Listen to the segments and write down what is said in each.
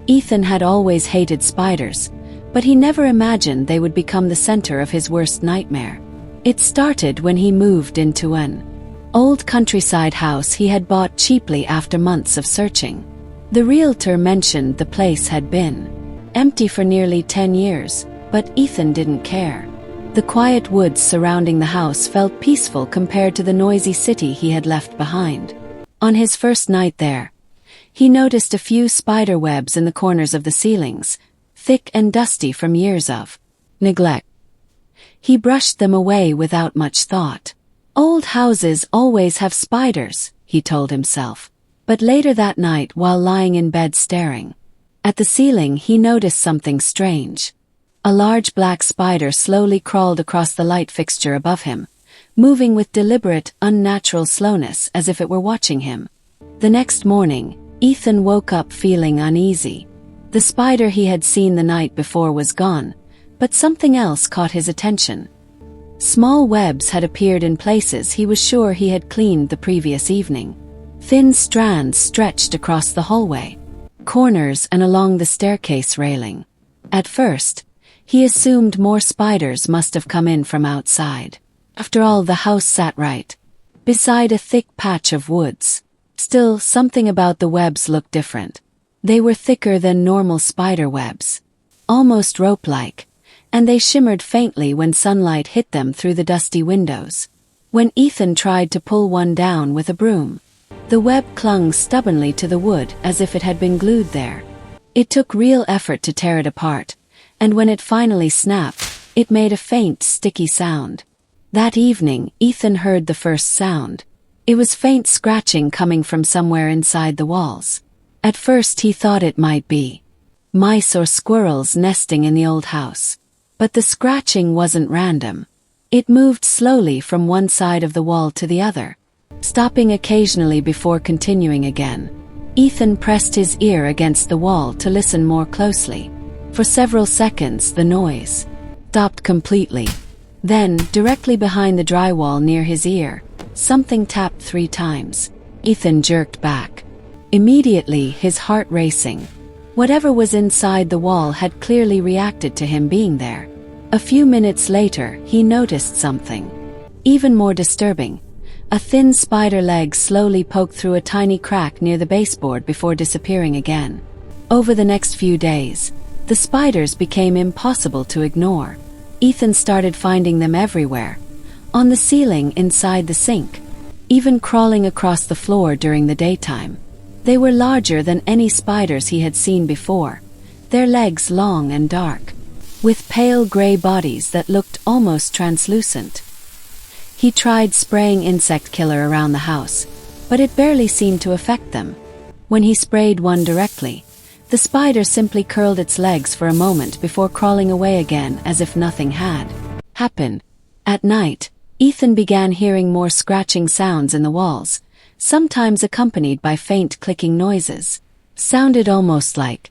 Ethan had always hated spiders, but he never imagined they would become the center of his worst nightmare. It started when he moved into an old countryside house he had bought cheaply after months of searching. The realtor mentioned the place had been empty for nearly 10 years, but Ethan didn't care. The quiet woods surrounding the house felt peaceful compared to the noisy city he had left behind. On his first night there, he noticed a few spider webs in the corners of the ceilings, thick and dusty from years of neglect. He brushed them away without much thought. Old houses always have spiders, he told himself. But later that night, while lying in bed staring at the ceiling, he noticed something strange. A large black spider slowly crawled across the light fixture above him, moving with deliberate, unnatural slowness as if it were watching him. The next morning, Ethan woke up feeling uneasy. The spider he had seen the night before was gone, but something else caught his attention. Small webs had appeared in places he was sure he had cleaned the previous evening. Thin strands stretched across the hallway, corners, and along the staircase railing. At first, he assumed more spiders must have come in from outside. After all, the house sat right beside a thick patch of woods. Still, something about the webs looked different. They were thicker than normal spider webs, almost rope-like, and they shimmered faintly when sunlight hit them through the dusty windows. When Ethan tried to pull one down with a broom, the web clung stubbornly to the wood as if it had been glued there. It took real effort to tear it apart, and when it finally snapped, it made a faint, sticky sound. That evening, Ethan heard the first sound. It was faint scratching coming from somewhere inside the walls. At first he thought it might be mice or squirrels nesting in the old house. But the scratching wasn't random. It moved slowly from one side of the wall to the other, stopping occasionally before continuing again. Ethan pressed his ear against the wall to listen more closely. For several seconds the noise stopped completely. Then, directly behind the drywall near his ear, something tapped 3 times. Ethan jerked back, immediately his heart racing. Whatever was inside the wall had clearly reacted to him being there. A few minutes later, he noticed something even more disturbing. A thin spider leg slowly poked through a tiny crack near the baseboard before disappearing again. Over the next few days, the spiders became impossible to ignore. Ethan started finding them everywhere, on the ceiling, inside the sink, even crawling across the floor during the daytime. They were larger than any spiders he had seen before, their legs long and dark, with pale gray bodies that looked almost translucent. He tried spraying insect killer around the house, but it barely seemed to affect them. When he sprayed one directly, the spider simply curled its legs for a moment before crawling away again as if nothing had happened. At night, Ethan began hearing more scratching sounds in the walls, sometimes accompanied by faint clicking noises. Sounded almost like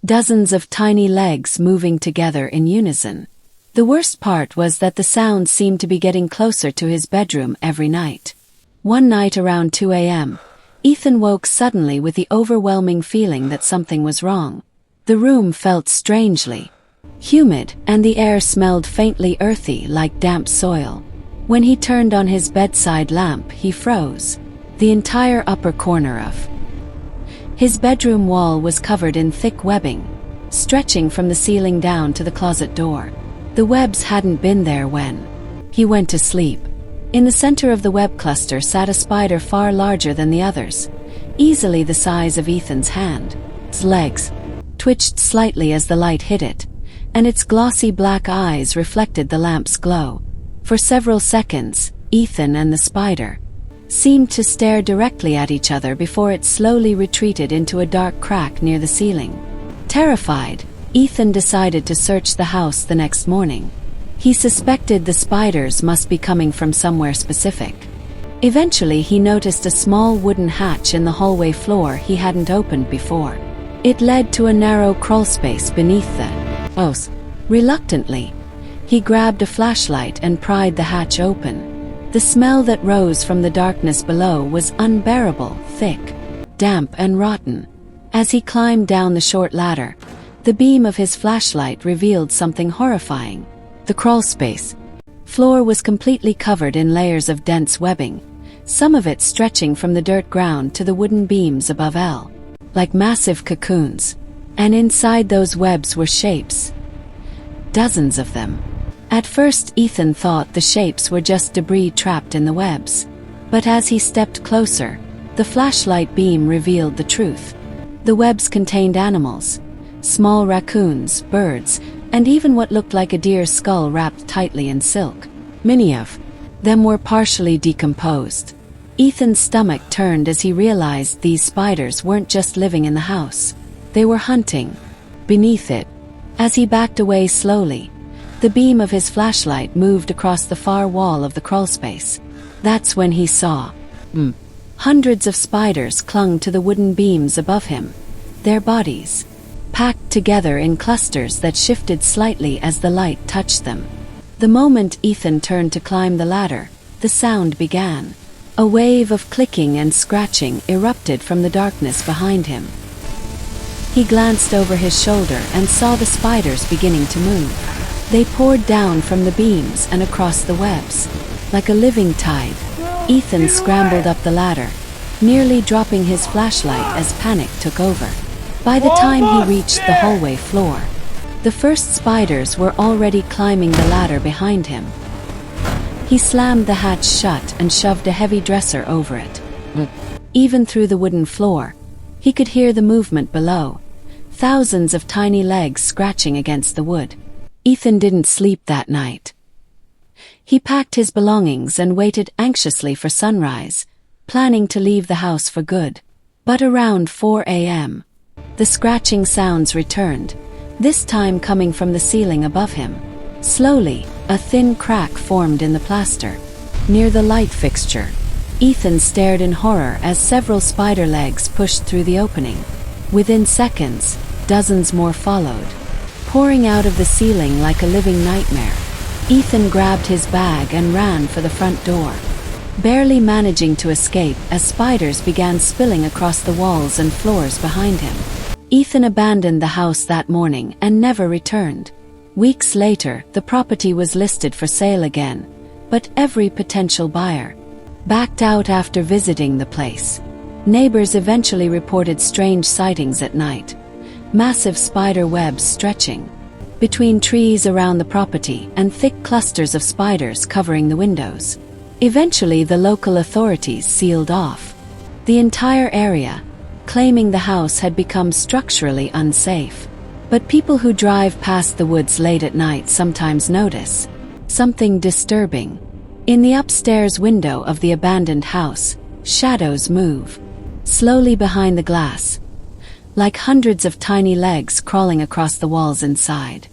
dozens of tiny legs moving together in unison. The worst part was that the sound seemed to be getting closer to his bedroom every night. One night around 2 a.m., Ethan woke suddenly with the overwhelming feeling that something was wrong. The room felt strangely humid, and the air smelled faintly earthy like damp soil. When he turned on his bedside lamp, he froze. The entire upper corner of his bedroom wall was covered in thick webbing, stretching from the ceiling down to the closet door. The webs hadn't been there when he went to sleep. In the center of the web cluster sat a spider far larger than the others, easily the size of Ethan's hand. Its legs twitched slightly as the light hit it, and its glossy black eyes reflected the lamp's glow. For several seconds, Ethan and the spider seemed to stare directly at each other before it slowly retreated into a dark crack near the ceiling. Terrified, Ethan decided to search the house the next morning. He suspected the spiders must be coming from somewhere specific. Eventually, he noticed a small wooden hatch in the hallway floor he hadn't opened before. It led to a narrow crawlspace beneath the house. Reluctantly, he grabbed a flashlight and pried the hatch open. The smell that rose from the darkness below was unbearable, thick, damp, and rotten. As he climbed down the short ladder, the beam of his flashlight revealed something horrifying. The crawlspace floor was completely covered in layers of dense webbing, some of it stretching from the dirt ground to the wooden beams above L, like massive cocoons. And inside those webs were shapes. Dozens of them. At first Ethan thought the shapes were just debris trapped in the webs. But as he stepped closer, the flashlight beam revealed the truth. The webs contained animals, small raccoons, birds, and even what looked like a deer's skull wrapped tightly in silk. Many of them were partially decomposed. Ethan's stomach turned as he realized these spiders weren't just living in the house. They were hunting beneath it. As he backed away slowly, the beam of his flashlight moved across the far wall of the crawlspace. That's when he saw hundreds of spiders clung to the wooden beams above him, their bodies packed together in clusters that shifted slightly as the light touched them. The moment Ethan turned to climb the ladder, the sound began. A wave of clicking and scratching erupted from the darkness behind him. He glanced over his shoulder and saw the spiders beginning to move. They poured down from the beams and across the webs, like a living tide. Ethan scrambled up the ladder, nearly dropping his flashlight as panic took over. By the time he reached the hallway floor, the first spiders were already climbing the ladder behind him. He slammed the hatch shut and shoved a heavy dresser over it. Even through the wooden floor, he could hear the movement below, thousands of tiny legs scratching against the wood. Ethan didn't sleep that night. He packed his belongings and waited anxiously for sunrise, planning to leave the house for good. But around 4 a.m., the scratching sounds returned, this time coming from the ceiling above him. Slowly, a thin crack formed in the plaster, near the light fixture. Ethan stared in horror as several spider legs pushed through the opening. Within seconds, dozens more followed, pouring out of the ceiling like a living nightmare. Ethan grabbed his bag and ran for the front door, barely managing to escape as spiders began spilling across the walls and floors behind him. Ethan abandoned the house that morning and never returned. Weeks later, the property was listed for sale again, but every potential buyer backed out after visiting the place. Neighbors eventually reported strange sightings at night, massive spider webs stretching between trees around the property and thick clusters of spiders covering the windows. Eventually, the local authorities sealed off the entire area, claiming the house had become structurally unsafe. But people who drive past the woods late at night sometimes notice something disturbing. In the upstairs window of the abandoned house, shadows move slowly behind the glass, like hundreds of tiny legs crawling across the walls inside.